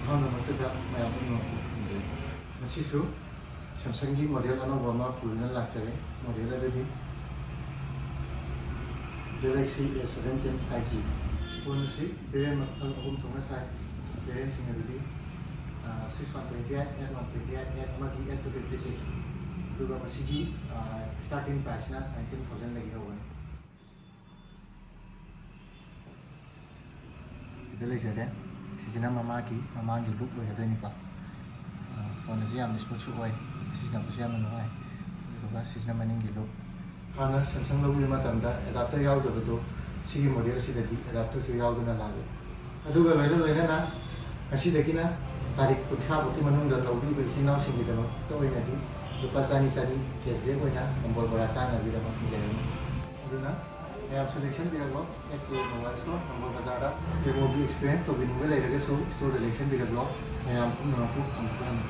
ꯑꯍꯥꯟꯕꯃꯛꯇꯗ ꯃꯌꯥꯝ ꯄꯨꯝꯅꯃꯛꯄꯨ ꯈꯨꯔꯨꯝꯖꯔꯤ ꯃꯁꯤꯁꯨ ꯁꯦꯝꯁꯪꯒꯤ ꯃꯣꯗꯦꯜ ꯑꯅꯧꯕ ꯑꯃ ꯄꯨꯗꯨꯅ ꯂꯥꯛꯆꯔꯦ ꯃꯣꯗꯦꯜ ꯑꯗꯨꯗꯤ ꯒꯦꯂꯦꯛꯁꯤ S17 5G ꯐꯣꯟ ꯑꯁꯤ ꯚꯦꯔꯤꯌꯟ ꯃꯈꯜ ꯑꯍꯨꯝ ꯊꯣꯛꯅ ꯁꯥꯏ ꯚꯦꯔꯤꯌꯟꯁꯤꯡ ꯑꯗꯨꯗꯤ 6128, 8128, ꯑꯃꯗꯤ 8256 ꯑꯗꯨꯒ ꯃꯁꯤꯒꯤ ꯁ꯭ꯇꯥꯔꯇꯤꯡ ꯄ꯭ꯔꯥꯏꯁꯅ 19,000ꯗꯒꯤ ꯍꯧꯒꯅꯤ ꯁꯤꯗ ꯂꯩꯖꯔꯦ ꯁꯤꯁꯤꯅ ꯃꯃꯥꯡꯒꯤ ꯂꯨꯛ ꯑꯣꯏꯒꯗꯣꯏꯅꯤꯀꯣ ꯐꯣꯟ ꯑꯁꯤ ꯌꯥꯝꯅ ꯁ꯭ꯃꯨꯠꯁꯨ ꯑꯣꯏ ꯁꯤꯖꯤꯟꯅꯕꯁꯨ ꯌꯥꯝꯅ ꯅꯨꯡꯉꯥꯏ ꯑꯗꯨꯒ ꯁꯤꯁꯤꯅ ꯃꯅꯤꯡꯒꯤ ꯂꯨꯛ ꯍꯥꯟꯅ ꯁꯦꯝꯁꯪ ꯂꯧꯕꯤꯕ ꯃꯇꯝꯗ ꯑꯦꯗꯥꯞꯇꯔ ꯌꯥꯎꯗꯕꯗꯨ ꯁꯤꯒꯤ ꯃꯣꯗꯦꯜ ꯑꯁꯤꯗꯗꯤ ꯑꯦꯗꯥꯞꯇꯔꯁꯨ ꯌꯥꯎꯗꯨꯅ ꯂꯥꯛꯏ ꯑꯗꯨꯒ ꯂꯣꯏꯅꯅ ꯉꯁꯤꯗꯒꯤꯅ ꯇꯥꯔꯤꯛ 30ꯐꯥꯎꯒꯤ ꯃꯅꯨꯡꯗ ꯂꯧꯕꯤꯕ ꯏꯆꯤꯟ ꯏꯅꯥꯎꯁꯤꯡꯒꯤꯗꯃꯛꯇ ꯑꯣꯏꯅꯗꯤ ꯂꯨꯄꯥ ꯆꯅꯤ ꯀꯦꯁꯕꯦꯛ ꯑꯣꯏꯅ ꯅꯝꯕꯣꯜ ꯕꯣꯔꯥ ꯆꯥꯅꯕꯒꯤꯗꯃꯛ ꯄꯤꯖꯒꯅꯤ ꯑꯗꯨꯅ ꯃꯌꯥꯝꯁꯨ ꯂꯦꯡꯁꯟꯕꯤꯔꯛꯂꯣ SK ꯃꯣꯕꯥꯏꯜ ꯁ꯭ꯇꯣꯔ ꯅꯝꯕꯣꯜ ꯕꯖꯥꯔꯗ ꯗꯦꯃꯣꯒꯤ ꯑꯦꯛꯁꯄꯤꯔꯤꯌꯦꯟꯁ ꯇꯧꯕꯤꯅꯤꯡꯕ ꯂꯩꯔꯒꯁꯨ ꯁ꯭ꯇꯣꯔꯗ ꯂꯦꯡꯁꯟꯕꯤꯔꯛꯂꯣ ꯃꯌꯥꯝ ꯄꯨꯝꯅꯃꯛꯄꯨ ꯑꯃꯨꯛꯀ ꯍꯟꯅ